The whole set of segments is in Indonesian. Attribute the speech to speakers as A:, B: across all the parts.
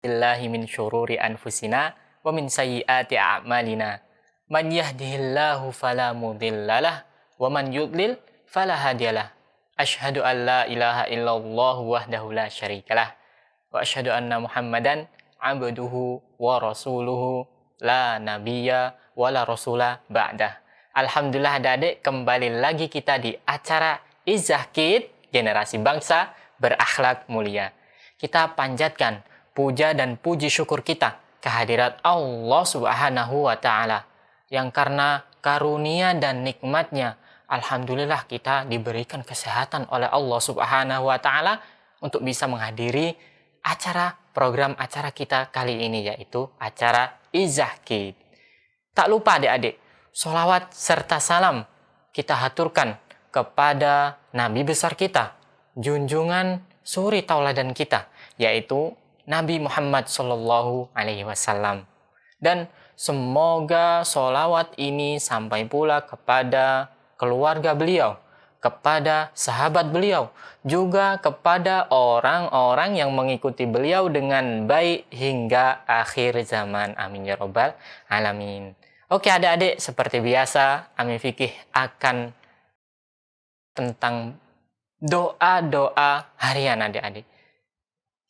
A: billahi min syururi anfusina wa min sayyiati a'malina. Man yahdihillahu fala mudhillalah wa man yudlil fala hadiyalah. Asyhadu an la ilaha illallah wahdahu la syarikalah wa asyhadu anna Muhammadan abduhu wa rasuluhu la nabiyya wa la rasula ba'dah. Alhamdulillah adik-adik, kembali lagi kita di acara Izzah Kids, generasi bangsa berakhlak mulia. Kita panjatkan puja dan puji syukur kita kehadirat Allah Subhanahu wa Ta'ala, yang karena karunia dan nikmatnya, alhamdulillah kita diberikan kesehatan oleh Allah Subhanahu wa Ta'ala untuk bisa menghadiri program acara kita kali ini, yaitu acara Izzah Kids. Tak lupa adik-adik, sholawat serta salam kita haturkan kepada Nabi besar kita, junjungan suri tauladan kita, yaitu Nabi Muhammad Sallallahu Alaihi Wasallam. Dan semoga sholawat ini sampai pula kepada keluarga beliau, kepada sahabat beliau, juga kepada orang-orang yang mengikuti beliau dengan baik hingga akhir zaman. Amin ya robbal alamin. Oke adik-adik, seperti biasa Amin Fikih akan tentang doa-doa harian adik-adik.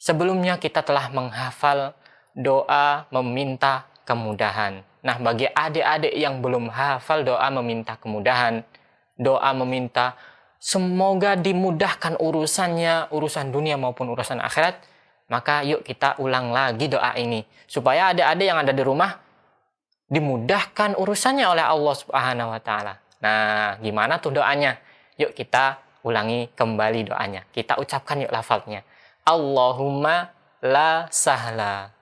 A: Sebelumnya kita telah menghafal doa meminta kemudahan. Nah, bagi adik-adik yang belum hafal doa meminta kemudahan, doa meminta semoga dimudahkan urusannya, urusan dunia maupun urusan akhirat, maka yuk kita ulang lagi doa ini, supaya adik-adik yang ada di rumah dimudahkan urusannya oleh Allah Subhanahu wa Ta'ala. Nah, gimana tuh doanya? Yuk kita ulangi kembali doanya. Kita ucapkan yuk lafaznya. Allahumma la sahla,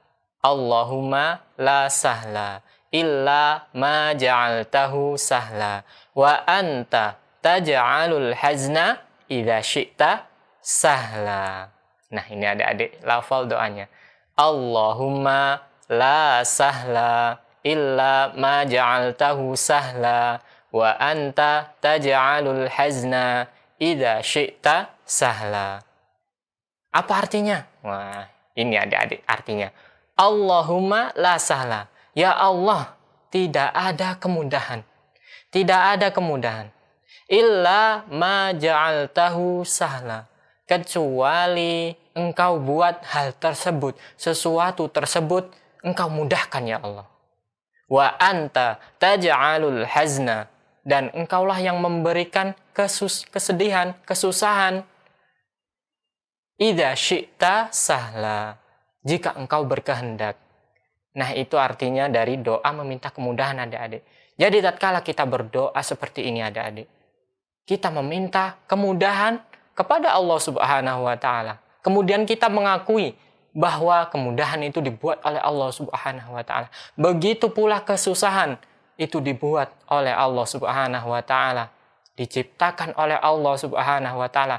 A: Allahumma la sahla illa ma ja'altahu sahla wa anta taj'alul hazna idza syi'ta sahla. Nah, ini adik-adik lafal doanya. Allahumma la sahla illa ma ja'altahu sahla wa anta taj'alul hazna idza syi'ta sahla. Apa artinya? Wah, ini adik-adik artinya. Allahumma la sahla. Ya Allah, tidak ada kemudahan. Tidak ada kemudahan. Illa ma ja'altahu sahla. Kecuali engkau buat hal tersebut, sesuatu tersebut, engkau mudahkan ya Allah. Wa anta taj'alul hazna. Dan engkaulah yang memberikan kesedihan, kesusahan. Idza syi'ta sahla, jika engkau berkehendak. Nah, itu artinya dari doa meminta kemudahan adik-adik. Jadi tatkala kita berdoa seperti ini adik-adik, kita meminta kemudahan kepada Allah Subhanahu wa Ta'ala. Kemudian kita mengakui bahwa kemudahan itu dibuat oleh Allah Subhanahu wa Ta'ala. Begitu pula kesusahan itu dibuat oleh Allah Subhanahu wa Ta'ala, diciptakan oleh Allah Subhanahu wa Ta'ala.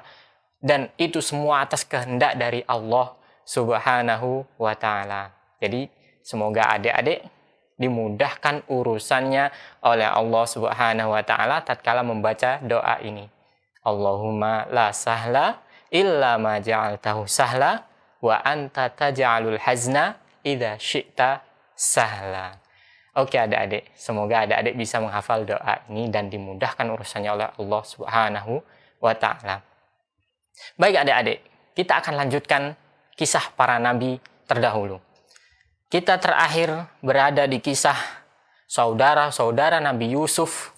A: Dan itu semua atas kehendak dari Allah Subhanahu wa Ta'ala. Jadi semoga adik-adik dimudahkan urusannya oleh Allah Subhanahu wa Ta'ala tatkala membaca doa ini. Allahumma la sahla illa ma ja'altahu sahla wa anta taj'alul hazna idza syi'ta sahla. Oke adik-adik, semoga adik-adik bisa menghafal doa ini dan dimudahkan urusannya oleh Allah Subhanahu wa Ta'ala. Baik adik-adik, kita akan lanjutkan kisah para nabi terdahulu. Kita terakhir berada di kisah saudara-saudara Nabi Yusuf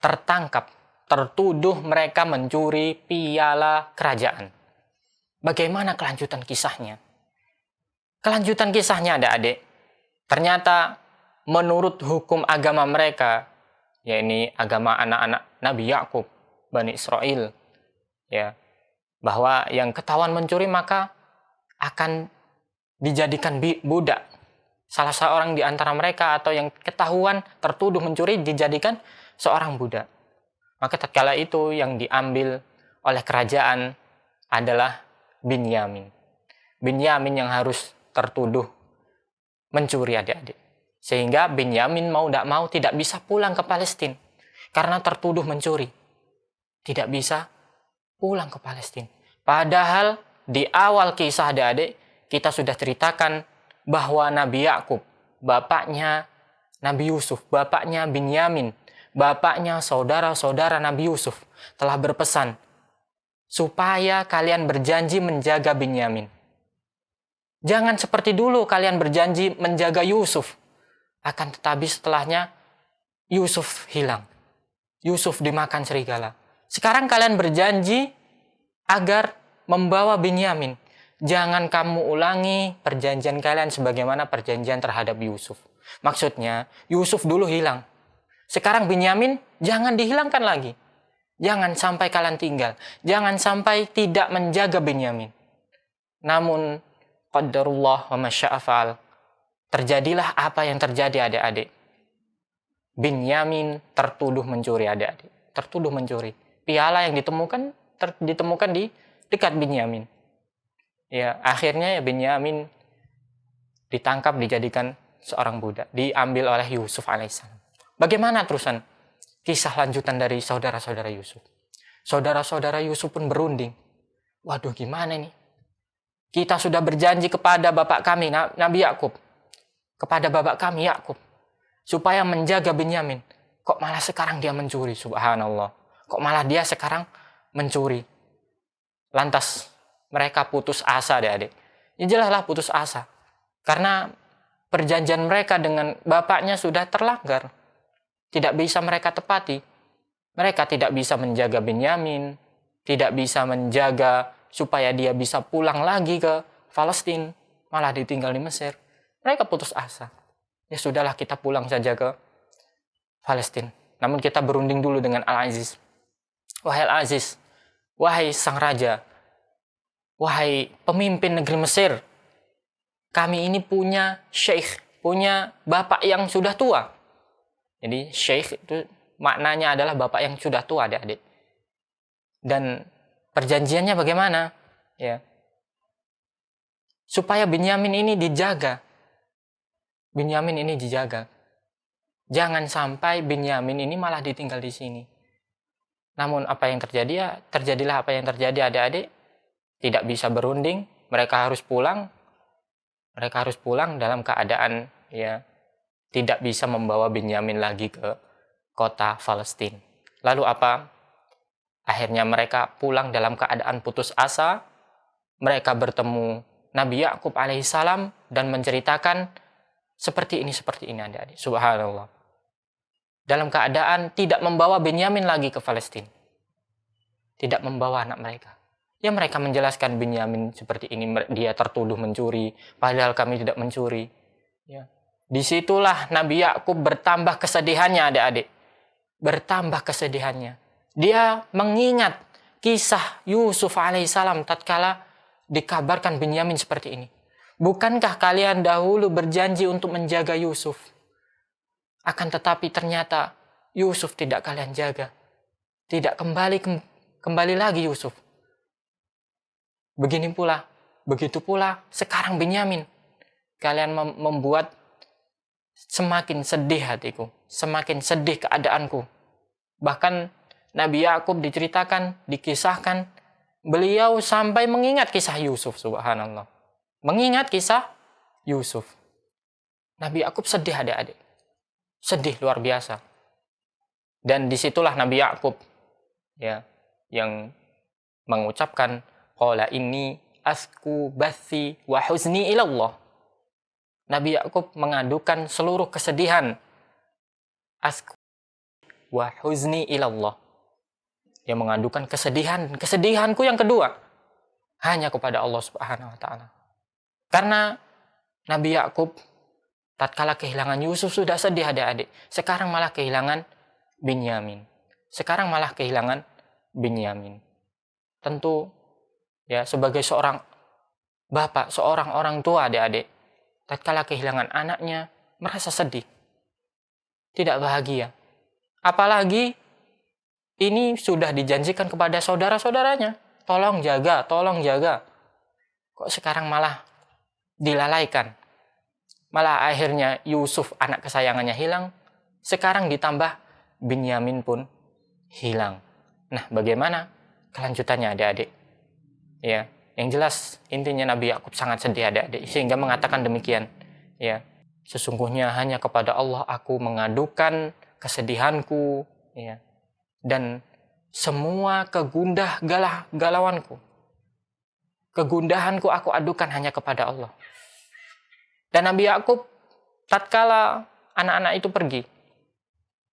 A: tertangkap, tertuduh mereka mencuri piala kerajaan. Bagaimana kelanjutan kisahnya? Kelanjutan kisahnya adik-adik, ternyata menurut hukum agama mereka, yakni agama anak-anak Nabi Yakub, Bani Israel, ya, bahwa yang ketahuan mencuri maka akan dijadikan budak. Salah seorang di antara mereka atau yang ketahuan tertuduh mencuri dijadikan seorang budak. Maka tatkala itu yang diambil oleh kerajaan adalah Binyamin. Binyamin yang harus tertuduh mencuri adik-adik. Sehingga Binyamin mau tidak mau tidak bisa pulang ke Palestina karena tertuduh mencuri. Tidak bisa pulang ke Palestina. Padahal di awal kisah adik-adik kita sudah ceritakan bahwa Nabi Yakub, bapaknya Nabi Yusuf, bapaknya Binyamin, bapaknya saudara-saudara Nabi Yusuf telah berpesan supaya kalian berjanji menjaga Binyamin. Jangan seperti dulu kalian berjanji menjaga Yusuf. Akan tetapi setelahnya Yusuf hilang. Yusuf dimakan serigala. Sekarang kalian berjanji agar membawa Binyamin. Jangan kamu ulangi perjanjian kalian sebagaimana perjanjian terhadap Yusuf. Maksudnya, Yusuf dulu hilang. Sekarang Binyamin jangan dihilangkan lagi. Jangan sampai kalian tinggal. Jangan sampai tidak menjaga Binyamin. Namun, qadarullah wa masya'a fa'al. Terjadilah apa yang terjadi adik-adik. Binyamin tertuduh mencuri adik-adik. Tertuduh mencuri. Piala yang ditemukan di dekat Binyamin. Ya, akhirnya ya Binyamin ditangkap, dijadikan seorang budak. Diambil oleh Yusuf alaihissalam. Bagaimana terusan kisah lanjutan dari saudara-saudara Yusuf? Saudara-saudara Yusuf pun berunding. Waduh, gimana nih? Kita sudah berjanji kepada bapak kami, Nabi Yakub. Kepada bapak kami Yakub, supaya menjaga Binyamin. Kok malah sekarang dia mencuri? Subhanallah. Kok malah dia sekarang mencuri? Lantas mereka putus asa, adik-adik. Ya jelaslah putus asa. Karena perjanjian mereka dengan bapaknya sudah terlanggar. Tidak bisa mereka tepati. Mereka tidak bisa menjaga Binyamin. Tidak bisa menjaga supaya dia bisa pulang lagi ke Palestina. Malah ditinggal di Mesir. Mereka putus asa. Ya sudahlah, kita pulang saja ke Palestina. Namun kita berunding dulu dengan Al-Aziz. Wahai Al-Aziz, wahai sang raja, wahai pemimpin negeri Mesir, kami ini punya syekh, punya bapak yang sudah tua. Jadi syekh itu maknanya adalah bapak yang sudah tua, adik-adik. Dan perjanjiannya bagaimana? Ya, supaya Binyamin ini dijaga. Binyamin ini dijaga. Jangan sampai Binyamin ini malah ditinggal di sini. Namun apa yang terjadi? Ya, terjadilah apa yang terjadi, adik-adik. Tidak bisa berunding, mereka harus pulang. Mereka harus pulang dalam keadaan ya tidak bisa membawa Binyamin lagi ke kota Palestina. Lalu apa? Akhirnya mereka pulang dalam keadaan putus asa. Mereka bertemu Nabi Yakub alaihissalam dan menceritakan seperti ini adik-adik. Subhanallah. Dalam keadaan tidak membawa Binyamin lagi ke Palestina. Tidak membawa anak mereka. Ya mereka menjelaskan Binyamin seperti ini, dia tertuduh mencuri, padahal kami tidak mencuri. Ya. Disitulah Nabi Yakub bertambah kesedihannya, adik-adik. Bertambah kesedihannya. Dia mengingat kisah Yusuf alaihissalam tatkala dikabarkan Binyamin seperti ini. Bukankah kalian dahulu berjanji untuk menjaga Yusuf? Akan tetapi ternyata Yusuf tidak kalian jaga. Tidak kembali lagi Yusuf. Begitu pula sekarang Binyamin. Kalian membuat semakin sedih hatiku, semakin sedih keadaanku. Bahkan Nabi Yakub diceritakan, dikisahkan, beliau sampai mengingat kisah Yusuf, subhanallah. Mengingat kisah Yusuf. Nabi Yakub sedih, adik-adik. Sedih luar biasa. Dan disitulah Nabi Yakub ya yang mengucapkan qala inni asku bathi wa huzni ila Allah. Nabi Yakub mengadukan seluruh kesedihan asku wa huzni ila Allah. Dia mengadukan kesedihanku yang kedua hanya kepada Allah Subhanahu wa taala. Karena Nabi Yakub tatkala kehilangan Yusuf sudah sedih, adik-adik. Sekarang malah kehilangan Binyamin. Tentu ya sebagai seorang bapak, seorang orang tua, adik-adik, tatkala kehilangan anaknya merasa sedih. Tidak bahagia. Apalagi ini sudah dijanjikan kepada saudara-saudaranya. Tolong jaga. Kok sekarang malah dilalaikan. Malah akhirnya Yusuf anak kesayangannya hilang. Sekarang ditambah Binyamin pun hilang. Nah, bagaimana kelanjutannya, adik-adik? Ya, Yang jelas intinya Nabi Yakub sangat sedih adik-adik sehingga mengatakan demikian. Ya, sesungguhnya hanya kepada Allah aku mengadukan kesedihanku, ya, dan semua galauanku. Kegundahanku aku adukan hanya kepada Allah. Dan Nabi Yakub tatkala anak-anak itu pergi,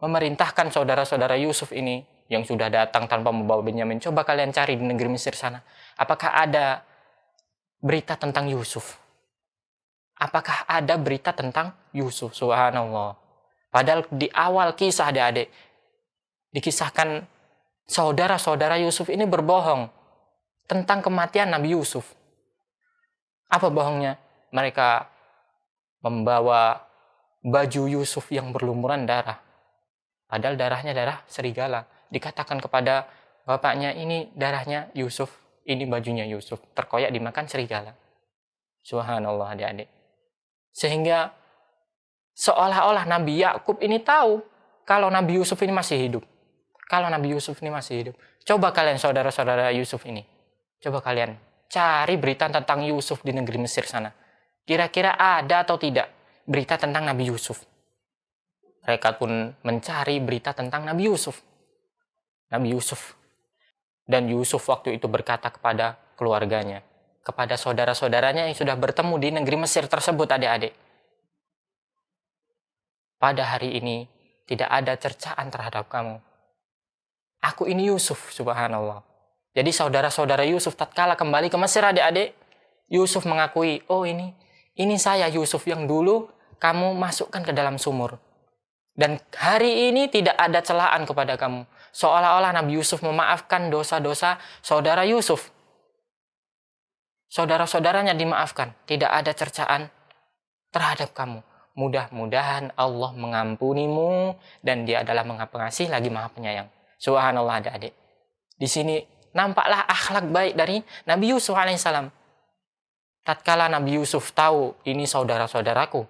A: memerintahkan saudara-saudara Yusuf ini yang sudah datang tanpa membawa Benyamin, coba kalian cari di negeri Mesir sana, apakah ada berita tentang Yusuf? Apakah ada berita tentang Yusuf? Subhanallah. Padahal di awal kisah adik-adik dikisahkan saudara-saudara Yusuf ini berbohong tentang kematian Nabi Yusuf. Apa bohongnya? Mereka membawa baju Yusuf yang berlumuran darah. Padahal darahnya darah serigala. Dikatakan kepada bapaknya, ini darahnya Yusuf, ini bajunya Yusuf. Terkoyak dimakan serigala. Subhanallah adik-adik. Sehingga seolah-olah Nabi Yakub ini tahu kalau Nabi Yusuf ini masih hidup. Kalau Nabi Yusuf ini masih hidup. Coba kalian saudara-saudara Yusuf ini. Coba kalian cari berita tentang Yusuf di negeri Mesir sana. Kira-kira ada atau tidak berita tentang Nabi Yusuf? Mereka pun mencari berita tentang Nabi Yusuf. Nabi Yusuf. Dan Yusuf waktu itu berkata kepada keluarganya, kepada saudara-saudaranya yang sudah bertemu di negeri Mesir tersebut adik-adik. Pada hari ini tidak ada cercaan terhadap kamu. Aku ini Yusuf, subhanallah. Jadi saudara-saudara Yusuf tatkala kembali ke Mesir adik-adik, Yusuf mengakui, oh ini saya Yusuf yang dulu kamu masukkan ke dalam sumur. Dan hari ini tidak ada celaan kepada kamu. Seolah-olah Nabi Yusuf memaafkan dosa-dosa saudara Yusuf. Saudara-saudaranya dimaafkan. Tidak ada cercaan terhadap kamu. Mudah-mudahan Allah mengampunimu dan Dia adalah Maha Pengasih lagi Maha Penyayang. Subhanallah adik-adik. Di sini nampaklah akhlak baik dari Nabi Yusuf alaihissalam. Tatkala Nabi Yusuf tahu ini saudara-saudaraku,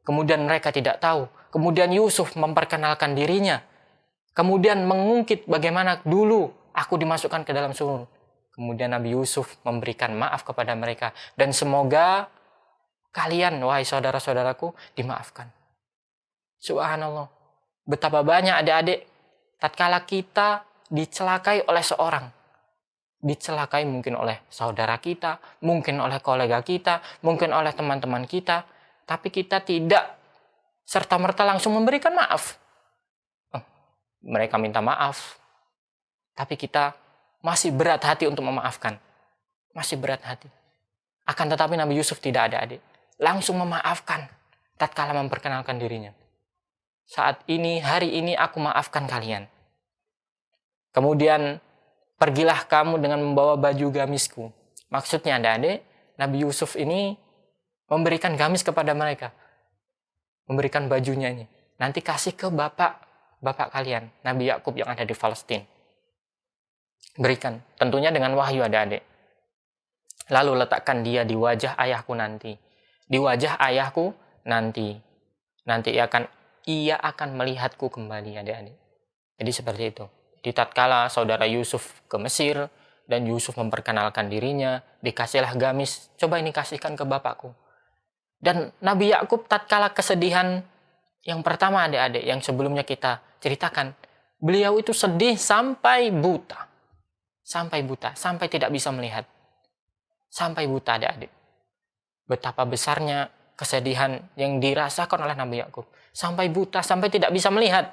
A: kemudian mereka tidak tahu, kemudian Yusuf memperkenalkan dirinya, kemudian mengungkit bagaimana dulu aku dimasukkan ke dalam sumur. Kemudian Nabi Yusuf memberikan maaf kepada mereka, dan semoga kalian, wahai saudara-saudaraku, dimaafkan. Subhanallah. Betapa banyak adik-adik tatkala kita dicelakai oleh seorang, dicelakai mungkin oleh saudara kita, mungkin oleh kolega kita, mungkin oleh teman-teman kita, tapi kita tidak serta-merta langsung memberikan maaf. Mereka minta maaf, tapi kita masih berat hati untuk memaafkan. Masih berat hati. Akan tetapi Nabi Yusuf tidak ada adik. Langsung memaafkan tatkala memperkenalkan dirinya. Saat ini, hari ini aku maafkan kalian. Kemudian pergilah kamu dengan membawa baju gamisku. Maksudnya adik-adik, Nabi Yusuf ini memberikan gamis kepada mereka. Memberikan bajunya ini. Nanti kasih ke bapak kalian, Nabi Yakub yang ada di Palestina. Berikan, tentunya dengan wahyu adik-adik. Lalu letakkan dia di wajah ayahku nanti. Di wajah ayahku nanti. Nanti ia akan melihatku kembali adik-adik. Jadi seperti itu. Di tatkala saudara Yusuf ke Mesir dan Yusuf memperkenalkan dirinya, dikasihlah gamis, coba ini kasihkan ke bapakku. Dan Nabi Yakub tatkala kesedihan yang pertama adik-adik yang sebelumnya kita ceritakan, beliau itu sedih sampai buta. Sampai tidak bisa melihat. Sampai buta adik-adik. Betapa besarnya kesedihan yang dirasakan oleh Nabi Yakub. Sampai buta, sampai tidak bisa melihat.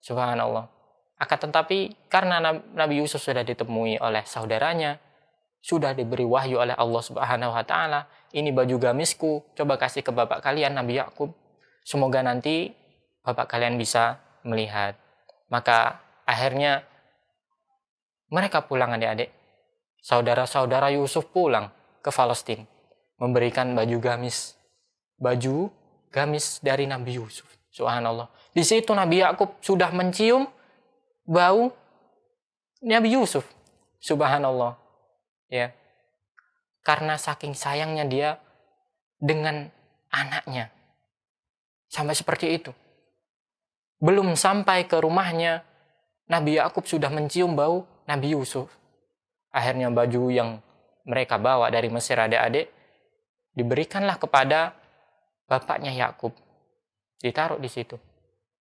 A: Subhanallah. Akan tetapi karena Nabi Yusuf sudah ditemui oleh saudaranya, sudah diberi wahyu oleh Allah Subhanahu wa taala, ini baju gamisku, coba kasih ke bapak kalian Nabi Yakub. Semoga nanti bapak kalian bisa melihat. Maka akhirnya mereka pulang adik-adik. Saudara-saudara Yusuf pulang ke Palestina, memberikan baju gamis dari Nabi Yusuf. Subhanallah. Di situ Nabi Yakub sudah mencium bau Nabi Yusuf. Subhanallah. Ya. Karena saking sayangnya dia dengan anaknya. Sampai seperti itu. Belum sampai ke rumahnya, Nabi Yakub sudah mencium bau Nabi Yusuf. Akhirnya baju yang mereka bawa dari Mesir adik-adik, diberikanlah kepada bapaknya Yakub. Ditaruh di situ.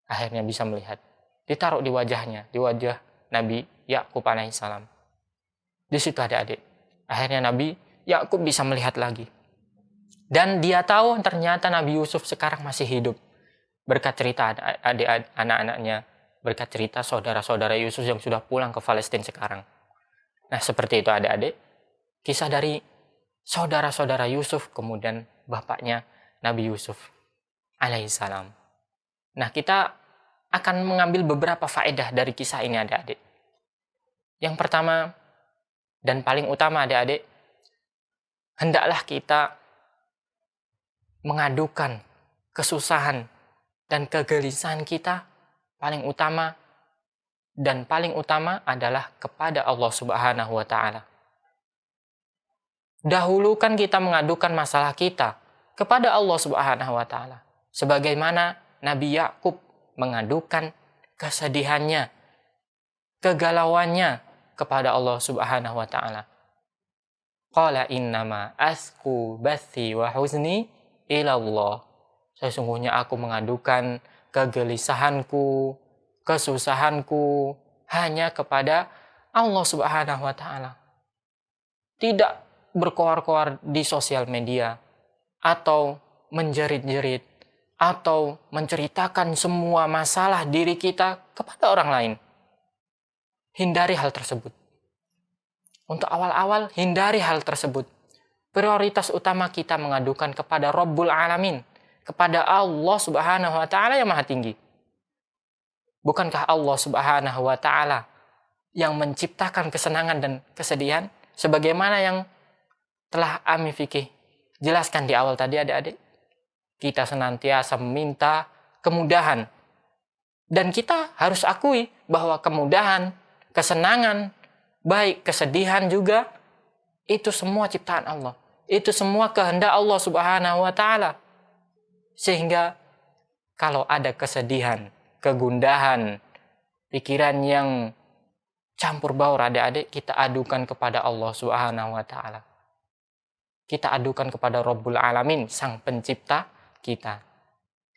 A: Akhirnya bisa melihat. Ditaruh di wajahnya, di wajah Nabi Yakub alaihissalam. Di situ adik-adik. Akhirnya Nabi Yakub bisa melihat lagi. Dan dia tahu ternyata Nabi Yusuf sekarang masih hidup. Berkat cerita anak-anaknya, berkat cerita saudara-saudara Yusuf yang sudah pulang ke Palestina sekarang. Nah, seperti itu adik-adik. Kisah dari saudara-saudara Yusuf, kemudian bapaknya Nabi Yusuf alaihissalam. Nah, kita akan mengambil beberapa faedah dari kisah ini adik-adik. Yang pertama dan paling utama adik-adik, hendaklah kita mengadukan kesusahan dan kegelisahan kita paling utama adalah kepada Allah Subhanahu wa taala. Dahulukan kita mengadukan masalah kita kepada Allah Subhanahu wa taala. Sebagaimana Nabi Yakub mengadukan kesedihannya, kegalauannya kepada Allah Subhanahu wa taala. Qala innama asku bathi wa huzni ila Allah. Sesungguhnya aku mengadukan kegelisahanku, kesusahanku hanya kepada Allah Subhanahu wa taala. Tidak berkoar-koar di sosial media atau menjerit-jerit atau menceritakan semua masalah diri kita kepada orang lain. Hindari hal tersebut. Untuk awal-awal hindari hal tersebut. Prioritas utama kita mengadukan kepada Rabbul Alamin, kepada Allah Subhanahu wa taala yang Maha Tinggi. Bukankah Allah Subhanahu wa taala yang menciptakan kesenangan dan kesedihan sebagaimana yang telah Ami Fikih jelaskan di awal tadi adik-adik? Kita senantiasa meminta kemudahan. Dan kita harus akui bahwa kemudahan, kesenangan, baik kesedihan juga, itu semua ciptaan Allah. Itu semua kehendak Allah Subhanahu wa taala. Sehingga kalau ada kesedihan, kegundahan, pikiran yang campur baur adik-adik, kita adukan kepada Allah Subhanahu wa taala. Kita adukan kepada Rabbul Alamin, sang pencipta kita.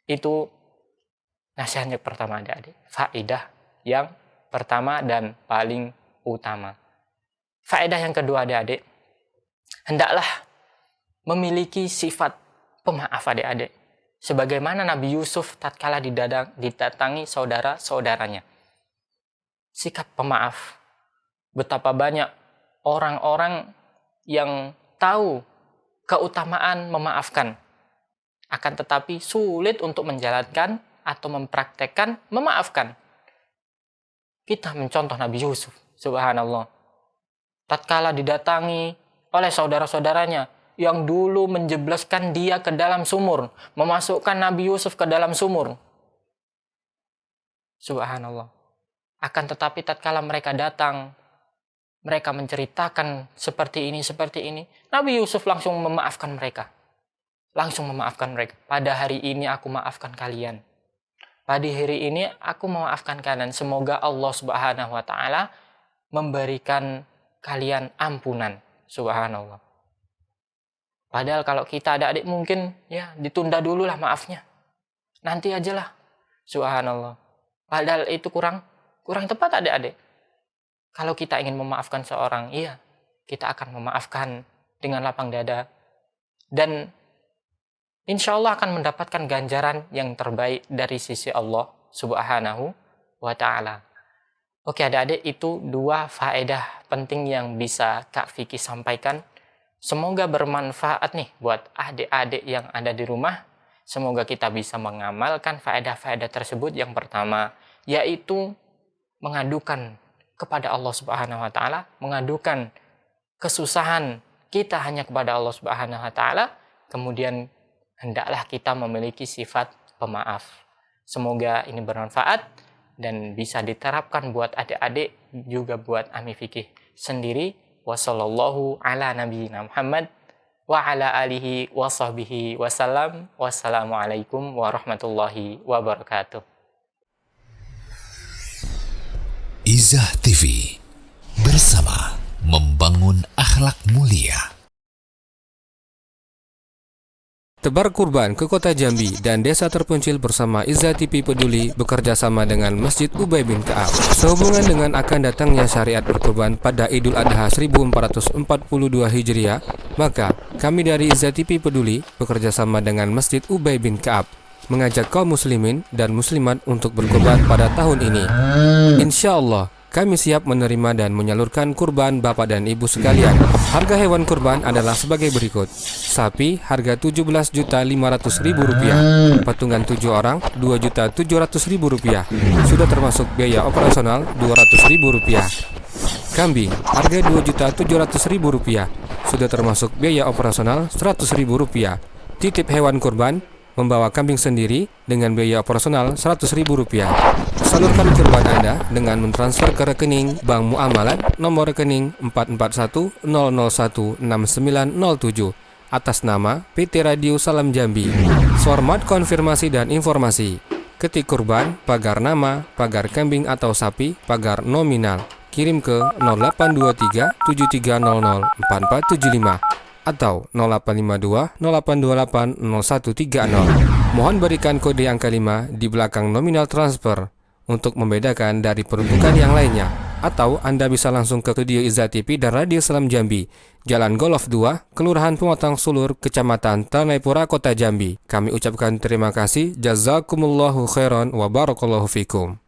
A: Itu nasihatnya pertama adik-adik. Faedah yang pertama dan paling utama. Faedah yang kedua adik-adik, hendaklah memiliki sifat pemaaf adik-adik. Sebagaimana Nabi Yusuf tatkala didatangi saudara-saudaranya. Sikap pemaaf. Betapa banyak orang-orang yang tahu keutamaan memaafkan. Akan tetapi sulit untuk menjalankan atau mempraktekkan memaafkan. Kita mencontoh Nabi Yusuf, subhanallah. Tatkala didatangi oleh saudara-saudaranya yang dulu menjebloskan dia ke dalam sumur, memasukkan Nabi Yusuf ke dalam sumur. Subhanallah. Akan tetapi tatkala mereka datang, mereka menceritakan seperti ini, Nabi Yusuf langsung memaafkan mereka. Pada hari ini aku maafkan kalian. Pada hari ini aku memaafkan kalian. Semoga Allah Subhanahu wa taala memberikan kalian ampunan. Subhanallah. Padahal kalau kita adik-adik mungkin ya ditunda dulu lah maafnya. Nanti aja lah. Subhanallah. Padahal itu kurang tepat adik-adik. Kalau kita ingin memaafkan seorang, iya, kita akan memaafkan dengan lapang dada. Dan insya Allah akan mendapatkan ganjaran yang terbaik dari sisi Allah Subhanahu wa ta'ala. Oke adik-adik, itu dua faedah penting yang bisa Kak Vicky sampaikan. Semoga bermanfaat nih buat adik-adik yang ada di rumah. Semoga kita bisa mengamalkan faedah-faedah tersebut. Yang pertama, yaitu mengadukan kepada Allah Subhanahu wa ta'ala, mengadukan kesusahan kita hanya kepada Allah Subhanahu wa ta'ala. Kemudian hendaklah kita memiliki sifat pemaaf. Semoga ini bermanfaat dan bisa diterapkan buat adik-adik, juga buat Ami Fikih sendiri. Wassallallahu ala nabiyina Muhammad wa ala alihi wa sahbihi wasallam. Wassalamualaikum warahmatullahi wabarakatuh.
B: Izzah TV bersama membangun membangun akhlak mulia.
C: Tebar kurban ke kota Jambi dan desa terpencil bersama Izzah TV Peduli bekerja sama dengan Masjid Ubay bin Ka'ab. Sehubungan dengan akan datangnya syariat berkurban pada Idul Adha 1442 Hijriah, maka kami dari Izzah TV Peduli bekerja sama dengan Masjid Ubay bin Ka'ab mengajak kaum muslimin dan muslimat untuk berkurban pada tahun ini. Insya Allah, kami siap menerima dan menyalurkan kurban Bapak dan Ibu sekalian. Harga hewan kurban adalah sebagai berikut. Sapi harga Rp17.500.000, patungan 7 orang Rp2.700.000, sudah termasuk biaya operasional Rp200.000. Kambing harga Rp2.700.000, sudah termasuk biaya operasional Rp100.000. Titip hewan kurban membawa kambing sendiri dengan biaya operasional Rp100.000. Salurkan kurban Anda dengan mentransfer ke rekening Bank Muamalat nomor rekening 441001697 atas nama PT Radio Salam Jambi. Format konfirmasi dan informasi: ketik kurban, pagar nama, pagar kambing atau sapi, pagar nominal. Kirim ke 0823 7300 4475 atau 0852 0828 0130. Mohon berikan kode angka 5 di belakang nominal transfer untuk membedakan dari peruntukan yang lainnya. Atau Anda bisa langsung ke studio Izzah TV dan Radio Salam Jambi, Jalan Golf 2, Kelurahan Pematang Sulur, Kecamatan Tanaypura, Kota Jambi. Kami ucapkan terima kasih. Jazakumullahu khairan wa barakallahu fikum.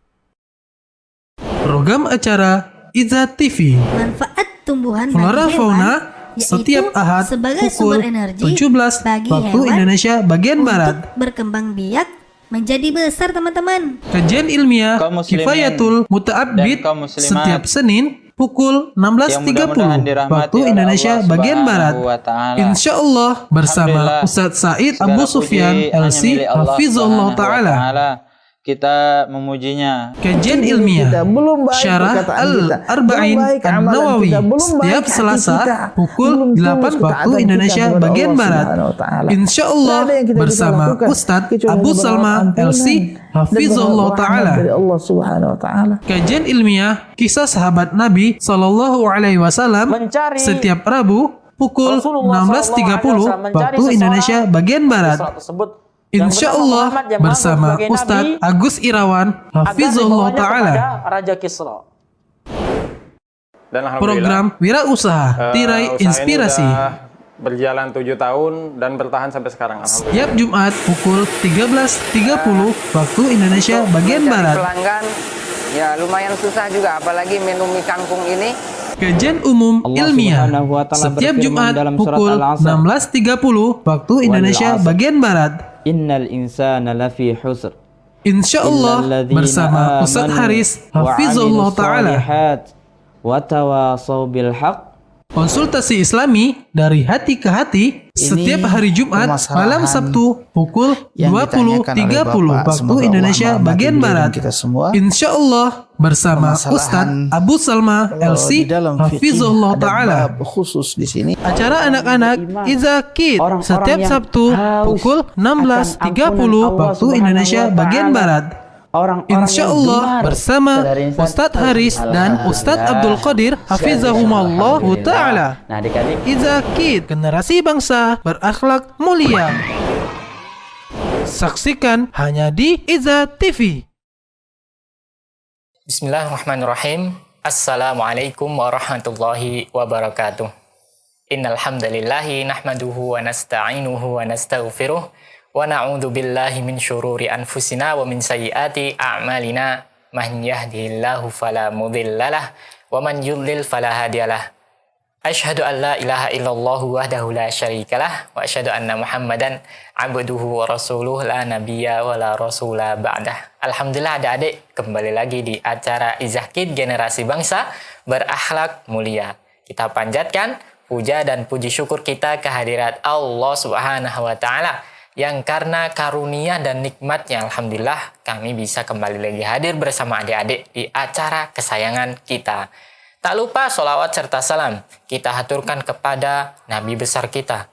D: Program acara Izzah TV.
E: Manfaat tumbuhan
D: Flora
E: bagi
D: Fauna
E: hewan,
D: setiap Ahad
E: sebagai
D: pukul
E: sumber energi
D: 17
E: bagi
D: waktu
E: hewan
D: Indonesia bagian
E: untuk
D: Barat.
E: berkembang biak menjadi besar, teman-teman.
D: Kajian ilmiah
F: Kaum muslimin
D: Kifayatul
F: dan
D: Muta'abbid
F: kaum muslimat
D: setiap Senin pukul
F: yang
D: 16.30
F: mudah-mudahan dirahmati
D: waktu
F: oleh
D: Indonesia
F: Allah
D: bagian Barat.
F: Subhanahu wa Ta'ala.
D: Insya Allah bersama
F: Alhamdulillah,
D: Ustadz Said
F: segala
D: Abu
F: puji
D: Sufyan
F: hanya
D: LC
F: milik Allah
D: Hafizullah
F: Subhanahu wa
D: Ta'ala.
F: Kita memujinya.
D: Kajian ilmiah Syarah Al-Arba'in An-Nawawi setiap Selasa pukul 8 waktu Indonesia bagian Barat. Insya Allah bersama Ustadz Abu Salma LC Hafizullah Ta'ala. Kajian ilmiah kisah sahabat Nabi Sallallahu Alaihi Wasallam setiap Rabu pukul 16.30 waktu Indonesia bagian Barat. Insya Allah bersama Ustadz Agus Irawan Hafizullah Ta'ala.
G: Raja Kisra.
H: Dan
D: Program Wirausaha Tirai Inspirasi
H: berjalan 7 tahun dan bertahan sampai sekarang. Alhamdulillah.
D: setiap Jumat pukul 13.30 waktu Indonesia bagian Barat.
I: Pelanggan ya lumayan susah juga, apalagi menu mie kangkung ini.
D: Kajian umum ilmiah setiap Jumat pukul 16.30 waktu Indonesia bagian Barat.
G: Innal insana lafi husr.
D: Insya Allah bersama Ustadz Haris Hafizullah Ta'ala.
G: Wa tawasaw bil haq.
D: Konsultasi Islami dari hati ke hati setiap hari Jumat malam Sabtu pukul 20.30 waktu Indonesia bagian Barat. Insya Allah bersama Ustadz Abu Salma LC Hafizullah Ta'ala.
J: Khusus di sini
D: Acara anak-anak Izzah Kids setiap Sabtu pukul 16.30 waktu Indonesia bagian Barat. Insya Allah bersama Ustadz Haris dan Ustadz Abdul Qadir Hafizahumallah Ta'ala. Izzah Kids, generasi bangsa berakhlak mulia. Saksikan hanya di Izzah TV.
A: Bismillahirrahmanirrahim. Assalamualaikum warahmatullahi wabarakatuh. Innal hamdalillahi nahmaduhu wa nasta'inuhu wa nastaghfiruh wa na'udzu billahi min syururi anfusina wa min sayyiati a'malina. Man yahdihillahu fala mudhillalah wa man yudlil fala hadiyalah. Asyhadu an la ilaha illallah wahdahu la syarikalah wa asyhadu anna Muhammadan abduhu wa rasuluh la nabiyya wa la rasula ba'dah. Alhamdulillah adik-adik, kembali lagi di acara Izzah Kids Generasi Bangsa Berakhlak Mulia. Kita panjatkan puja dan puji syukur kita kehadirat Allah Subhanahu wa Ta'ala yang karena karunia dan nikmatnya, alhamdulillah kami bisa kembali lagi hadir bersama adik-adik di acara kesayangan kita. Tak lupa sholawat serta salam kita haturkan kepada Nabi besar kita,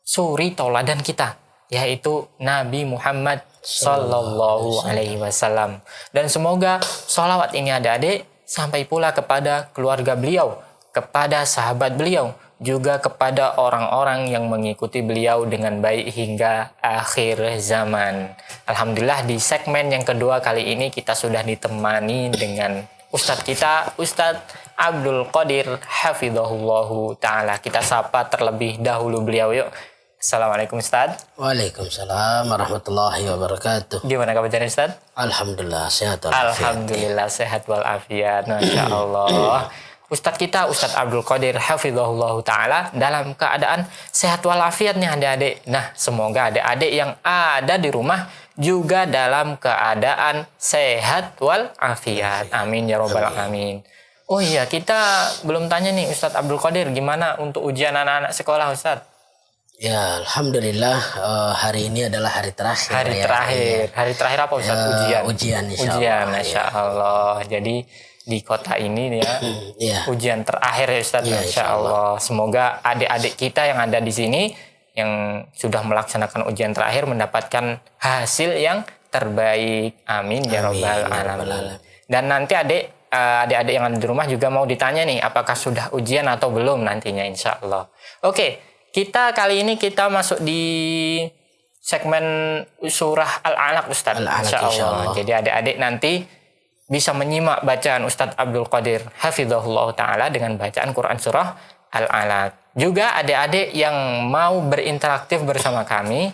A: suri tauladan kita, yaitu Nabi Muhammad Sallallahu Alaihi Wasallam. Dan semoga sholawat ini adik-adik sampai pula kepada keluarga beliau, kepada sahabat beliau, juga kepada orang-orang yang mengikuti beliau dengan baik hingga akhir zaman. Alhamdulillah, di segmen yang kedua kali ini kita sudah ditemani dengan Ustadz kita, Ustadz Abdul Qadir hafizahullahu ta'ala. Kita sapa terlebih dahulu beliau yuk. Assalamualaikum Ustadz.
J: Waalaikumsalam warahmatullahi wabarakatuh.
A: Gimana kabarnya Ustadz?
J: Alhamdulillah sehat walafiat.
A: Alhamdulillah sehat walafiat. Masya Allah. Ustadz kita, Ustadz Abdul Qadir hafizahullahu ta'ala dalam keadaan sehat walafiat nih adik-adik. Nah, semoga adik-adik yang ada di rumah juga dalam keadaan sehat walafiat. Amin ya robbal alamin. Oh iya, kita belum tanya nih Ustadz Abdul Qadir, gimana untuk ujian anak-anak sekolah Ustadz?
J: Ya, Alhamdulillah hari ini adalah hari terakhir.
A: Hari terakhir apa Ustadz?
J: Ujian insya Allah.
A: Ujian, Masya Allah. Jadi di kota ini ya, ujian terakhir ya Ustadz, Masya Allah. Semoga adik-adik kita yang ada di sini yang sudah melaksanakan ujian terakhir mendapatkan hasil yang terbaik. Amin ya robbal alamin. Dan nanti adik-adik yang ada di rumah juga mau ditanya nih, apakah sudah ujian atau belum nantinya insya Allah. Oke, kita kali ini kita masuk di segmen surah Al-Alaq Ustadz, Insya Allah. Jadi adik-adik nanti bisa menyimak bacaan Ustadz Abdul Qadir hafizahullah ta'ala dengan bacaan Quran surah Al-Alaq. Juga adik-adik yang mau berinteraktif bersama kami,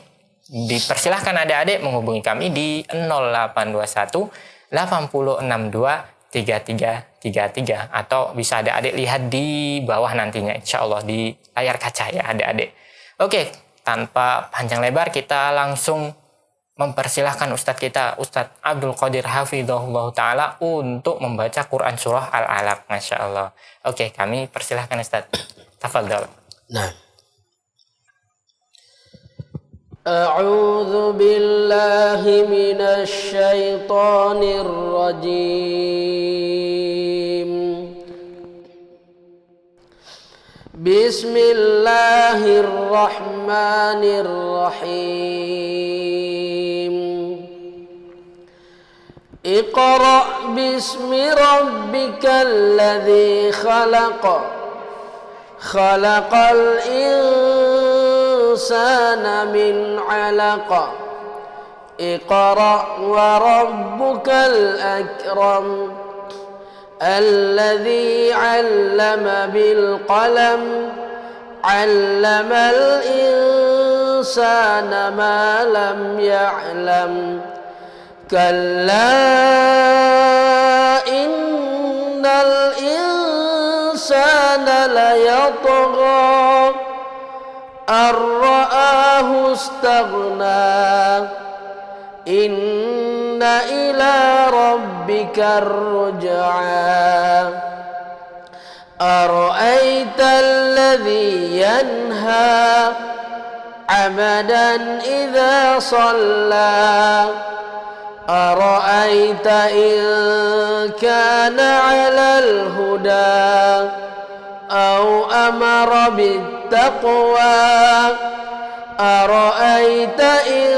A: dipersilahkan adik-adik menghubungi kami di 0821 8062 3333 atau bisa adik-adik lihat di bawah nantinya insya Allah di layar kaca ya adik-adik. Oke, tanpa panjang lebar kita langsung mempersilahkan Ustadz kita, Ustadz Abdul Qadir hafizahullah ta'ala untuk membaca Quran surah Al-Alaq. Masya Allah. Oke, kami persilahkan Ustadz. Tafadhal.
J: Nah. A'udzu billahi minasy syaithanir rajim. Bismillahirrahmanirrahim. Iqra' bismi rabbikal ladzi khalaq. Khalaqal insana min 'alaq. Iqra' wa rabbukal akram. الذي علم بالقلم علم الإنسان ما لم يعلم كلا إن الإنسان ليطغى أن رآه استغنى إن إلى ربك الرجعى أرأيت الذي ينهى عبدا إذا صلى أرأيت إن كان على الهدى أو أمر بالتقوى أرأيت إن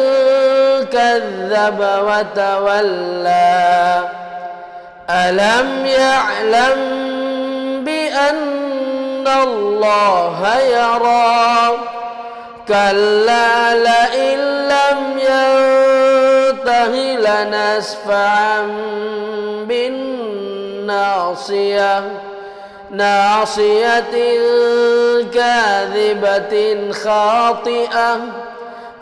J: كذب وتولى ألم يعلم بأن الله يرى كلا لئن لم ينته لنسفعا بالناصية ناصية كاذبة خاطئة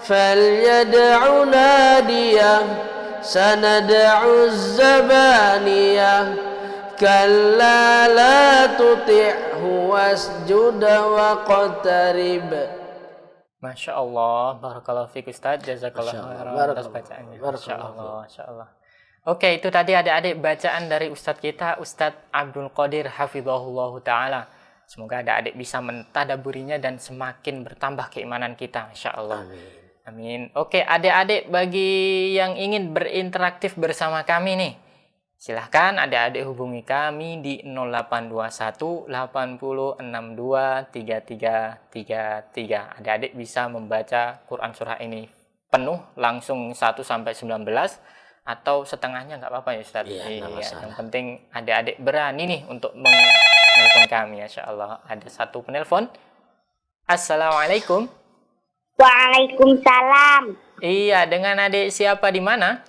J: فليدع ناديه سندع الزبانية كلا لا تطعه واسجد واقترب.
A: Masya Allah, barakallahu fiik Ustadz, jazakallahu khairan atas bacaannya. Masya Allah, Masya Allah. Oke, itu tadi adik-adik bacaan dari Ustadz kita, Ustadz Abdul Qadir hafizahullahu ta'ala. Semoga adik-adik bisa mentadaburinya dan semakin bertambah keimanan kita, Masya Allah. Amin. Oke, adik-adik bagi yang ingin berinteraktif bersama kami nih, silahkan adik-adik hubungi kami di 0821 80 62 3333. Adik-adik bisa membaca Quran surah ini penuh langsung 1 sampai 19 atau setengahnya nggak apa-apa ya Ustadz. Iya, yang penting adik-adik berani nih untuk Telepon kami, Masya Allah. Ada satu penelpon. Assalamualaikum.
K: Waalaikumsalam.
A: Iya, dengan adik siapa di mana?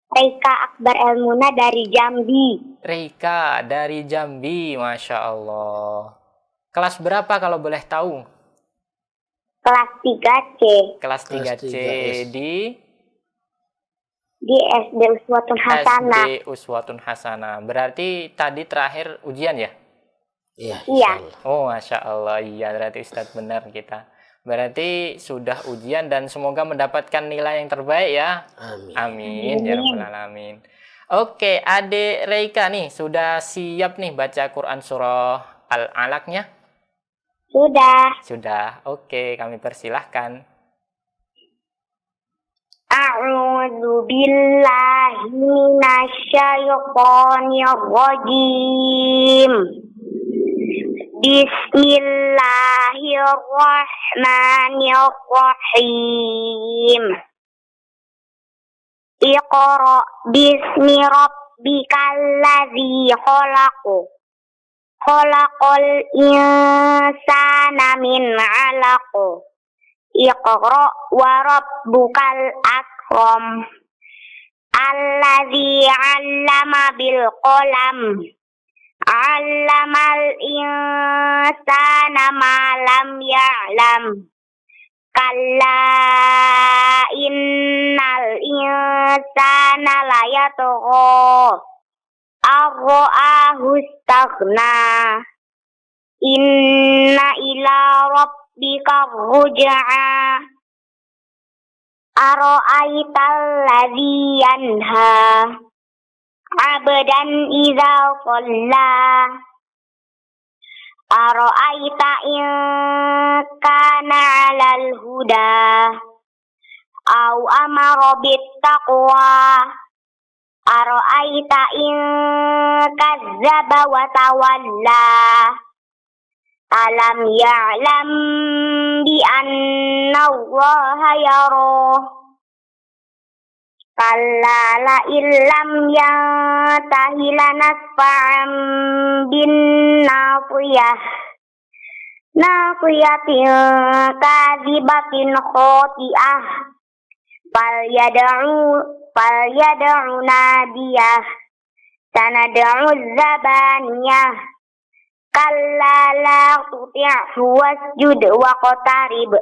K: Reika Akbar Elmuna dari Jambi.
A: Reika dari Jambi, Masya Allah. Kelas berapa kalau boleh tahu?
K: Kelas 3C.
A: Kelas 3C
K: di SD Uswatun Hasanah.
A: SD Uswatun Hasanah. Berarti tadi terakhir ujian ya?
K: Iya.
A: Oh, Masya Allah. Iya, berarti Ustadz benar kita. Berarti sudah ujian dan semoga mendapatkan nilai yang terbaik ya. Amin. Ya Rabbal Alamin. Oke, adik Reika nih sudah siap nih baca Quran surah Al-Alaqnya? Sudah. Oke, kami persilahkan.
K: A'udzu billahi minasyaitonir rajim. Bismillahirrahmanirrahim. Iqra bismi rabbikal ladzi khalaq. Khalaqal insana min 'alaq. Iqra wa rabbukal akram. Alladzi 'allama bil qalam. 'Allamal insana ma lam ya'lam. Kalla innal insana layatgha. Ar-ra'ahu istaghna. Inna ila rabbika ruj'a. Ara'aital ladzi yanha. Abdan idza shalla. Ara'aita in kana 'alal huda. Au amara bittaqwa. Ara'aita in kazzaba wa tawalla. Alam ya'lam bi anna Allaha yara. Kalla la illam yantahi lanasfa'an bin nasiyah. Nasiyatin kadhibatin khoti'ah. Falyad'u nadiyah. Sanad'u zabaniyah. Kalla la tuti'hu wasjud waqtarib.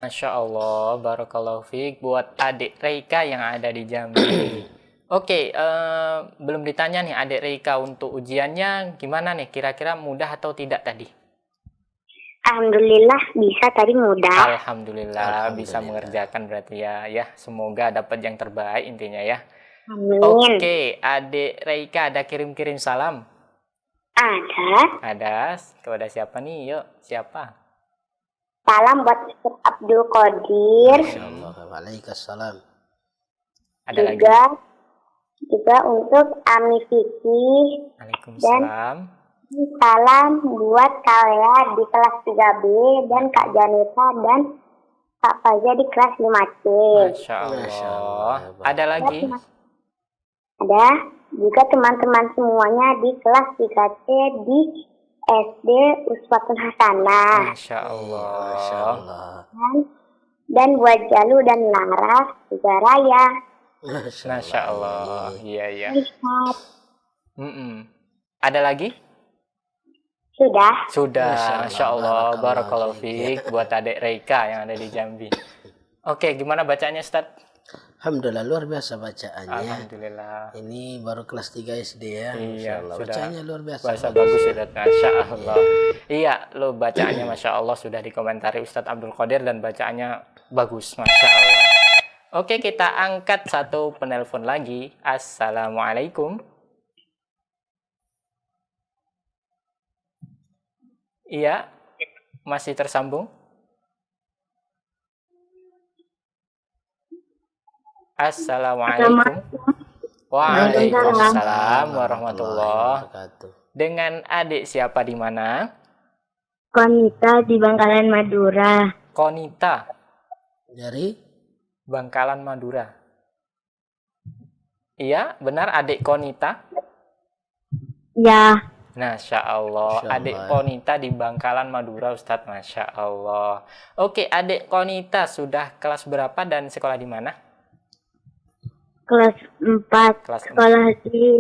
A: Masya Allah, barakallahu fiik buat adik Reika yang ada di Jambi. Oke, belum ditanya nih adik Reika untuk ujiannya gimana nih? Kira-kira mudah atau tidak tadi?
K: Alhamdulillah bisa tadi mudah.
A: Alhamdulillah bisa mengerjakan berarti ya. Ya, semoga dapat yang terbaik intinya ya.
K: Amin.
A: Oke, adik Reika ada kirim-kirim salam? Ada. Kepada siapa nih? Yuk, siapa?
K: Salam buat Ustaz Abdul Qadir.
J: Waalaikumsalam.
A: Ada lagi?
K: Juga untuk Ami Vicky.
A: Waalaikumsalam.
K: Dan salam buat kalian di kelas 3B dan Kak Janita dan Kak Faza di kelas 5C.
A: Masya Allah. Ada lagi?
K: Ada juga teman-teman semuanya di kelas 3C di SD Uswatun Hasanah.
A: Masya Allah.
K: Dan buat Jalu dan Lara juga Raya.
A: Masya Allah. Iya. Ada lagi? Sudah. Masya Allah. Barakallahu fiik buat adik Reika yang ada di Jambi. Oke, gimana bacanya Ustaz?
J: Alhamdulillah luar biasa bacaannya.
A: Alhamdulillah.
J: Ini baru kelas 3 SD ya.
A: Iya,
J: sudah. Bacaannya luar biasa.
A: Bahasa bagus ya, Masya Allah. Iya, lo bacaannya Masya Allah sudah dikomentari Ustadz Abdul Qadir dan bacaannya bagus, Masya Allah. Oke, kita angkat satu penelpon lagi. Assalamualaikum. Iya, masih tersambung. Assalamualaikum. Waalaikumsalam warahmatullahi wabarakatuh. Dengan adik siapa di mana?
K: Konita di Bangkalan Madura.
A: Konita
J: dari
A: Bangkalan Madura. Iya, benar adik Konita?
K: Ya.
A: Masya Allah. Adik Konita di Bangkalan, Madura, Ustadz. Masya Allah. Oke, adik Konita sudah kelas berapa dan sekolah di mana?
K: Kelas 4.
A: Kelas
K: sekolah di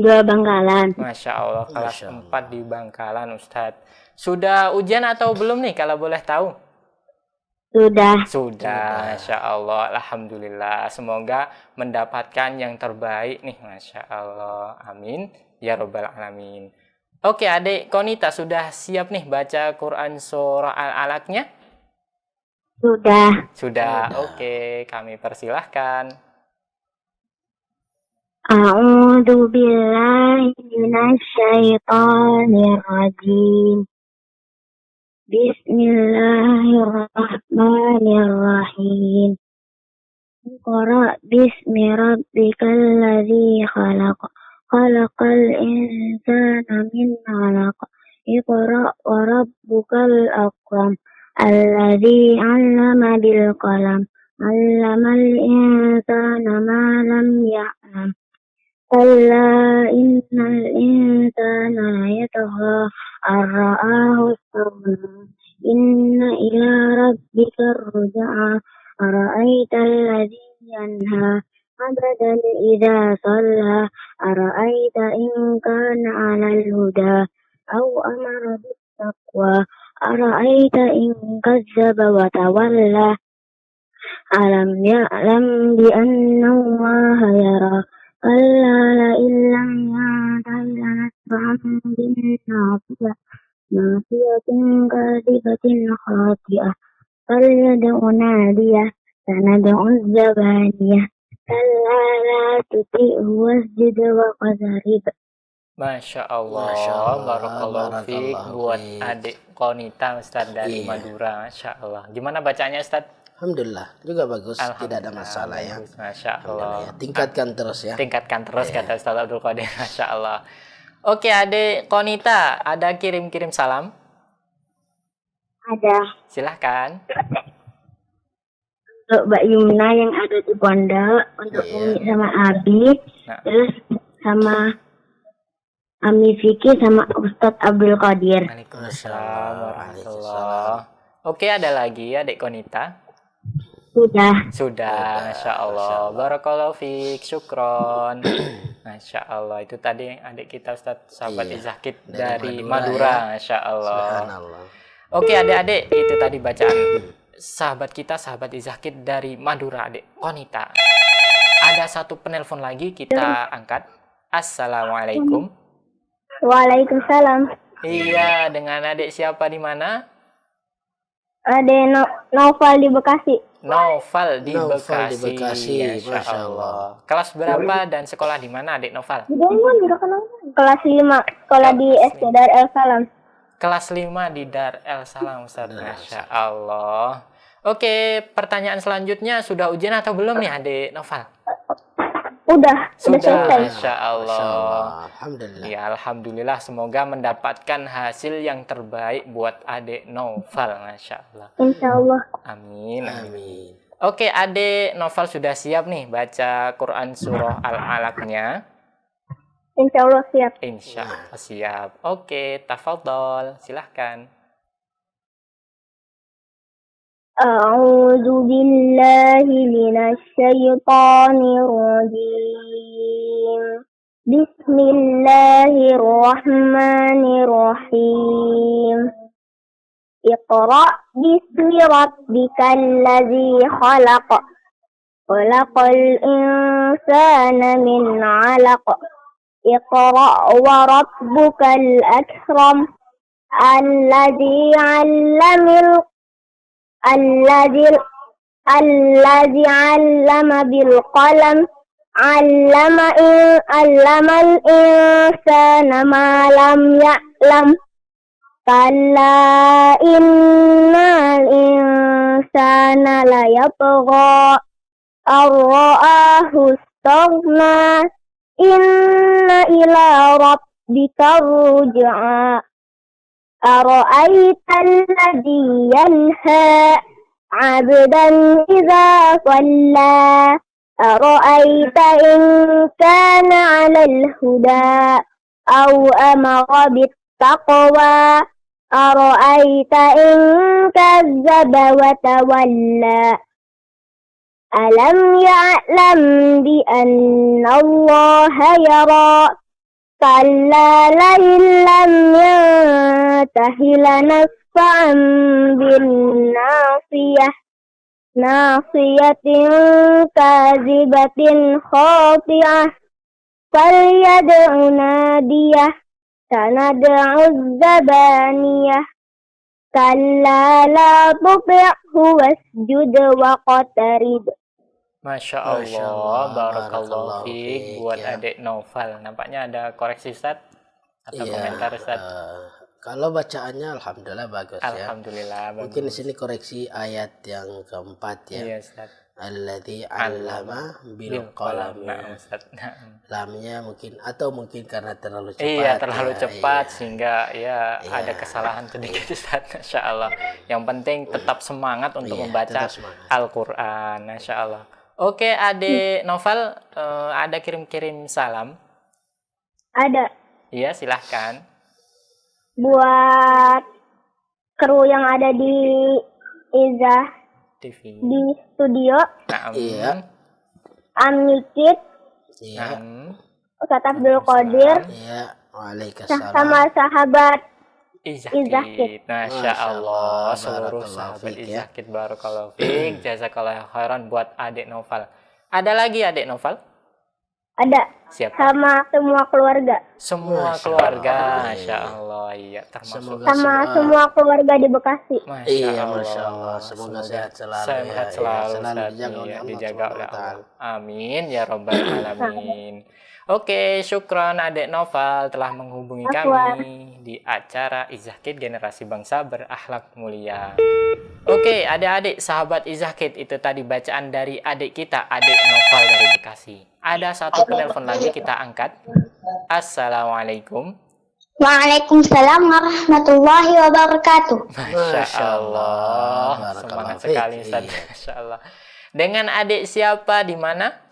K: Bangkalan.
A: Masya Allah, kelas 4 di Bangkalan, Ustadz. Sudah ujian atau belum nih, kalau boleh tahu?
K: Sudah.
A: Masya Allah, Alhamdulillah. Semoga mendapatkan yang terbaik nih, Masya Allah. Amin. Ya Rabbal Alamin. Oke, adik Konita sudah siap nih baca Quran surah Al-Alaqnya? Sudah. Oke, kami persilahkan.
K: A'udzu billahi minasy syaithanir rajim. Bismillahirrahmanirrahim. Iqra bismi rabbikal ladzi khalaq. Khalaqal insana min 'alaq. Iqra wa rabbukal akram. Alladzi 'allama bil qalam. 'Allamal insana ma lam ya'lam. Kalla innal insana layatgha ar-ra'ahu istaghna. Inna ila rabbika ar-ruj'a. Ara'aital ladzi yanha 'abdan idza shalla. Ara'aita in kana 'alal huda aw amara bit taqwa. Ara'aita in kazzaba wa tawalla. Alam ya'lam bi anna Allaha yara. Kalla la illam yantahi lanasfa'an bin nasiyah. Nasiyatin kadibatin khati'ah. Falyad'u nadiyah. Sanad'u zabaniyah. Kalla la tuti'hu wasjud wa qazarib.
A: Masya Allah, barakallahu fiik buat adik Konita Ustadz dari Madura. Masya Allah. Gimana bacanya Ustadz?
J: Alhamdulillah, juga bagus, tidak ada masalah ya.
A: Masya Allah.
J: Tingkatkan terus ya.
A: Tingkatkan terus kata Ustadz Abdul Qadir. Masya Allah. Oke, adik Konita, ada kirim-kirim salam?
K: Ada.
A: Silahkan.
K: Untuk Mbak Yumna yang ada di pondok, untuk Umi sama Abi, terus sama Ami Vicky sama Ustadz Abdul Qadir.
A: Waalaikumsalam warahmatullahi. Oke, ada lagi adik Konita? Sudah, Masya Allah. Barakallahu fiik, syukron. Masya Allah, itu tadi adik kita Ustadz sahabat Izakid dari Madura, Masya Allah. Oke, adik-adik, itu tadi bacaan sahabat kita, sahabat Izakid dari Madura, adik Konita. Ada satu penelpon lagi, kita angkat. Assalamualaikum.
K: Waalaikumsalam.
A: Iya, dengan adik siapa di mana?
K: Ada Noval di Bekasi.
A: Noval di Bekasi. Masya Allah. Kelas berapa dan sekolah di mana adik Noval?
K: Kelas 5, sekolah di SD Dar El Salam.
A: Kelas 5 di Dar El Salam, Ustaz. Masya Allah. Oke, pertanyaan selanjutnya, sudah ujian atau belum nih adik Noval?
K: Sudah selesai.
A: Masya Allah.
J: Alhamdulillah.
A: Ya, Alhamdulillah. Semoga mendapatkan hasil yang terbaik buat adik Noval. Masya Allah.
K: Insya Allah.
A: Amin. Oke, adik Noval sudah siap nih baca Quran surah Al-Alaqnya?
K: Insya Allah siap.
A: Insya Allah siap. Oke, tafadhol. Silahkan.
K: A'udzu billahi minasy syaithanir rajim. Bismillahirrahmanirrahim. Iqra bismi rabbikal ladzi khalaq. Khalaqal insana min 'alaq. Iqra wa rabbukal akram. Alladzi 'allama bil qalam. 'allamal insana ma lam ya'lam. Kalla innal insana layatgha ar-ra'ahu istaghna. Inna ila rabbika ar-ruj'a. Ara'aita alladhi yanha 'abdan idza shalla. Ara'aita in kana 'alal huda أو أمر بالتقوى أرأيت إن كذب وتولى ألم يعلم بأن الله يرى كلا لئن لم ينته لنسفعا بالناصية ناصية كاذبة خاطئة فليدع ناديه سندع الزبانية كلا لا تطعه واسجد واقترب.
A: Masya Allah, barakallahu fiik buat adik Naufal. Nampaknya ada koreksi Ustaz atau komentar Ustaz?
J: Kalau bacaannya alhamdulillah bagus
A: Alhamdulillah,
J: ya. Mungkin di sini koreksi ayat yang keempat ya.
A: Iya, Ustaz.
J: Alladzi 'allama bil qalam. Lamnya mungkin karena terlalu cepat.
A: Iya, terlalu cepat sehingga ada kesalahan sedikit Ustaz. Masya Allah. Yang penting tetap semangat untuk membaca Al-Qur'an. Masya Allah. Oke, adik Novel, ada kirim-kirim salam?
K: Ada.
A: Iya, silahkan.
K: Buat kru yang ada di Izzah
A: TV.
K: Di studio.
J: Iya.
K: Amikit.
J: Iya.
K: Ustaz Abdul Qadir.
J: Iya. Waalaikumsalam.
K: Sama sahabat
A: Izzakid. Masya Allah, seluruh sahabat Izzakid, barakallahu fiik, jazakallahu khairan buat adik Novel. Ada lagi adik Novel?
K: Ada.
A: Siapa?
K: Sama semua keluarga.
A: Semua keluarga, Masya Allah, iya termasuk.
K: Sama semua keluarga di Bekasi.
A: Masya Allah.
J: Masya Allah. Semoga sehat selalu.
A: Sehat selalu,
J: selalu
A: dijaga oleh Allah. Amin ya robbal alamin. Oke, syukron adik Novel telah menghubungi kami di acara Izzakid Generasi Bangsa Berakhlak Mulia. Oke, adik-adik sahabat Izzakid, itu tadi bacaan dari adik kita, adik Novel dari Bekasi. Ada satu penelpon lagi, kita angkat. Assalamualaikum.
K: Waalaikumsalam warahmatullahi wabarakatuh.
A: Masya Allah, semangat sekali Ustaz. Masya Allah. Dengan adik siapa di mana?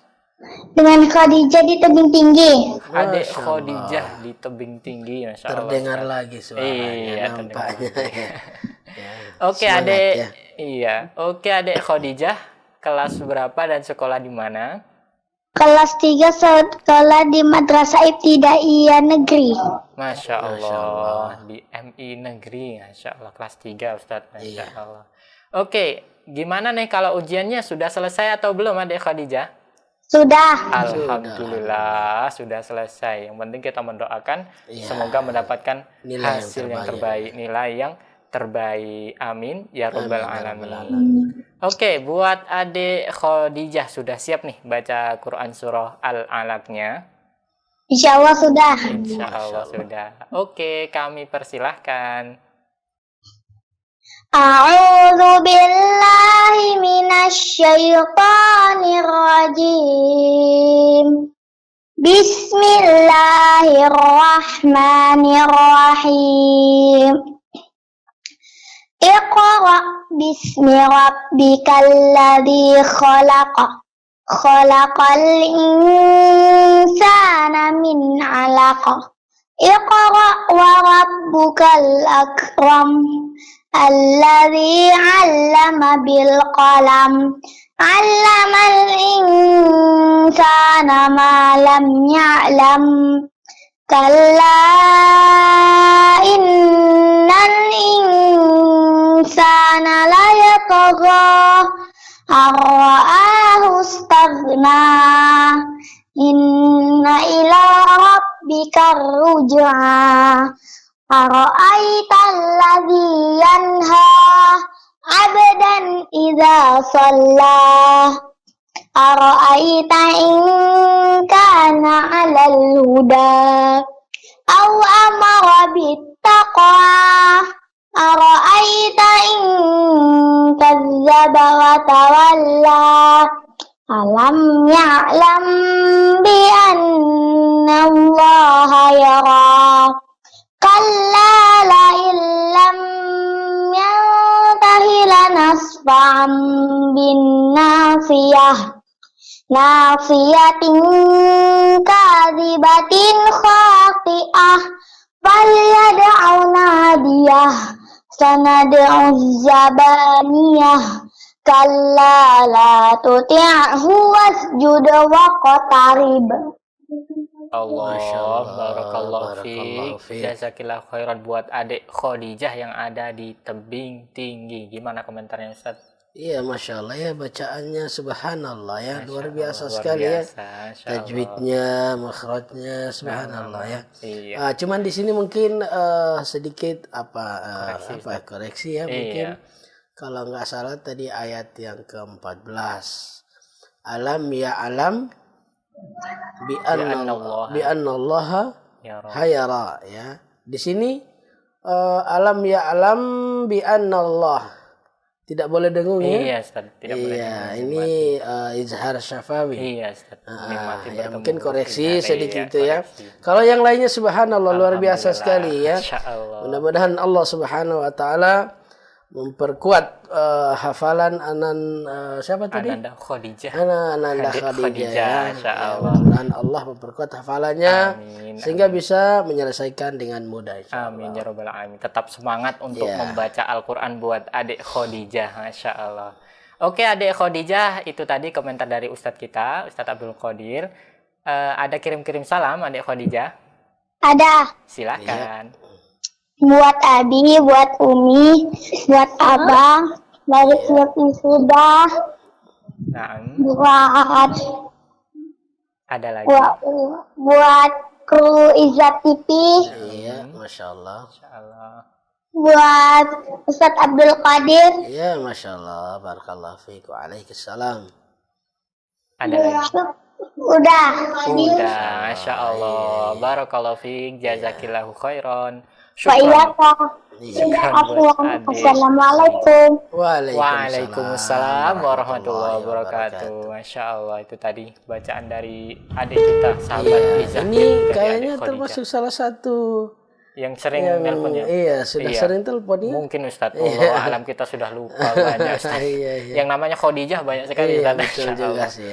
K: Dengan Khadijah di tebing tinggi.
A: Adik Khadijah di tebing tinggi, Masya Allah.
J: Terdengar lagi suaranya,
A: iya,
J: nampaknya.
A: Oke, adik. Ya. Iya. Oke, adik Khadijah, kelas berapa dan sekolah di mana?
K: Kelas 3 sekolah di Madrasah Ibtidaiyah Negeri.
A: Masya Allah, di MI Negeri, Masya Allah, kelas 3 Ustadz, Masya Allah. Oke, gimana nih kalau ujiannya sudah selesai atau belum adik Khadijah?
K: Sudah.
A: Alhamdulillah, sudah selesai. Yang penting kita mendoakan semoga mendapatkan hasil yang terbaik, nilai yang terbaik. Amin ya robbal alamin. Oke, buat adik Khadijah sudah siap nih baca Quran surah Al-Alaq-nya?
K: Insya Allah sudah.
A: Insya Allah sudah. Oke, kami persilahkan.
K: A'udzu billahi minasy syaithanir rajim. Bismillahirrahmanirrahim. Iqra bismi rabbikal ladzi khalaq. Khalaqal insana min 'alaq. Iqra wa rabbukal akram. Alladzi 'allama bil qalam 'allamal insana ma lam ya'lam kalla innal insana la yatagha ar-ra'ahu istaghna inna ila rabbika ruj'a Ara'aita alladhi yanha 'abdan idza shalla Ara'aita in kana 'alal huda aw amara bittaqwa Ara'aita in kazzaba wa tawalla Alam ya'lam bi anna Allaha yara Kalla la'in lam yantahi lanasfa'an bin nasiyah nafiyatin kadhibatin khati'ah falyad'u nadiyah sanad'u zabaniyah kalla la tuti'hu wasjud waqtarib.
A: Allah,
J: Masyaallah,
A: barakallahu
J: barakallahu
A: fiik.
J: fiik.
A: Jazakillah khairan buat adik Khadijah yang ada di tebing tinggi. Gimana komentarnya Ustaz?
J: Iya, Masya Allah ya, bacaannya subhanallah ya, luar biasa
A: Luar
J: sekali ya.
A: biasa, Masya Allah.
J: Tajwidnya, makhrajnya subhanallah ya.
A: Iya.
J: Cuman di sini mungkin sedikit koreksi ya,
A: Iya.
J: mungkin kalau nggak salah tadi ayat yang ke-14. Alam ya alam bi annallaha hayara ya. Di sini alam ya alam bi annallah. Tidak boleh dengung ya?
A: Iya, Ustaz. Tidak boleh dengung.
J: Ini izhar syafawi.
A: Iya, Ustaz.
J: Ya, mungkin koreksi sedikit itu ya. Kalau yang lainnya subhanallah luar biasa sekali ya. Mudah-mudahan Allah Subhanahu wa taala memperkuat hafalan siapa tadi?
A: Ananda Khadijah.
J: Ananda Khadijah ya.
A: Insyaallah.
J: Mudah-mudahan Allah memperkuat hafalannya.
A: Amin.
J: Sehingga bisa menyelesaikan dengan mudah.
A: Amin ya rabbal alamin. Tetap semangat untuk membaca Al-Qur'an buat adik Khadijah, Masya Allah. Oke, adik Khadijah, itu tadi komentar dari Ustadz kita, Ustadz Abdul Qadir. Ada kirim-kirim salam adik Khadijah?
K: Ada.
A: Silakan.
K: Buat Abi, buat Umi, buat Abang, dari klub sudah. Buat
A: ada lagi.
K: Buat kru Izzat TV.
J: Iya, Masya Allah.
K: Buat Ustadz Abdul Qadir.
J: Iya, Masya Allah. Barakallahu fiik. Waalaikumsalam.
A: Ada lagi?
K: Udah,
A: Masya Allah. Barakallahu fiik. Jazakillahu khairan.
K: Assalamualaikum.
A: Waalaikumsalam warahmatullahi wabarakatuh. Masya Allah, itu tadi bacaan dari adik kita, sahabat Izzah.
J: Ini kayaknya termasuk salah satu
A: yang sering nelponnya.
J: Iya, sudah sering telepon ya.
A: Mungkin Ustadz, Allah alam kita sudah lupa banyak Ustadz. Yang namanya Khadijah banyak sekali Ustadz.
J: Betul juga sih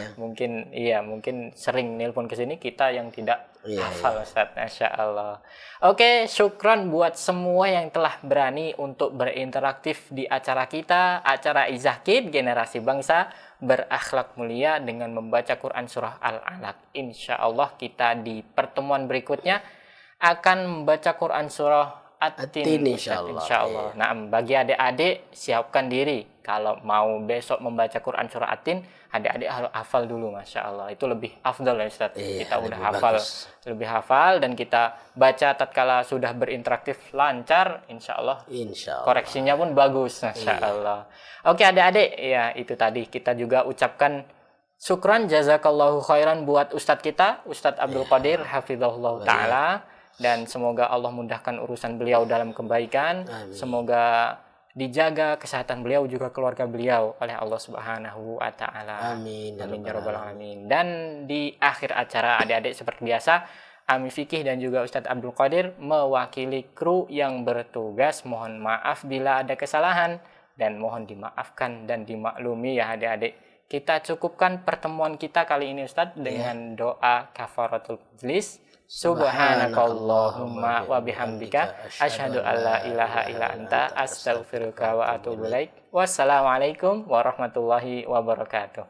J: ya.
A: Mungkin sering nelpon ke sini kita yang tidak hafal Ustadz. Masya Allah. Oke, syukran buat semua yang telah berani untuk berinteraksi di acara kita, acara Izzah Kid, generasi bangsa berakhlak mulia dengan membaca Quran surah Al-Alaq. Insya Allah kita di pertemuan berikutnya akan membaca Quran surah At-Tin, insya Allah. Nah, bagi adik-adik siapkan diri. Kalau mau besok membaca Quran surah At-Tin, adik-adik harus hafal dulu, Masya Allah. Itu lebih afdal ya Ustaz. Kita udah hafal, lebih hafal, dan kita baca tatkala sudah berinteraktif lancar, insya Allah. Koreksinya pun bagus, Masya Allah. Oke adik-adik, ya itu tadi kita juga ucapkan syukran, jazakallahu khairan buat Ustadz kita, Ustadz Abdul Qadir, hafizahullah ta'ala. Dan semoga Allah mudahkan urusan beliau dalam kebaikan. Amin. Semoga dijaga kesehatan beliau juga keluarga beliau oleh Allah Subhanahu wa taala.
J: Amin.
A: Amin ya rabbal alamin. Dan di akhir acara adik-adik seperti biasa, Ami Fikih dan juga Ustadz Abdul Qadir mewakili kru yang bertugas mohon maaf bila ada kesalahan dan mohon dimaafkan dan dimaklumi ya adik-adik. Kita cukupkan pertemuan kita kali ini Ustadz dengan doa kafaratul majlis. Subhanakallahumma wa bihamdika asyhadu alla ilaha illa anta astaghfiruka wa atubu ilaik. Wassalamualaikum warahmatullahi wabarakatuh.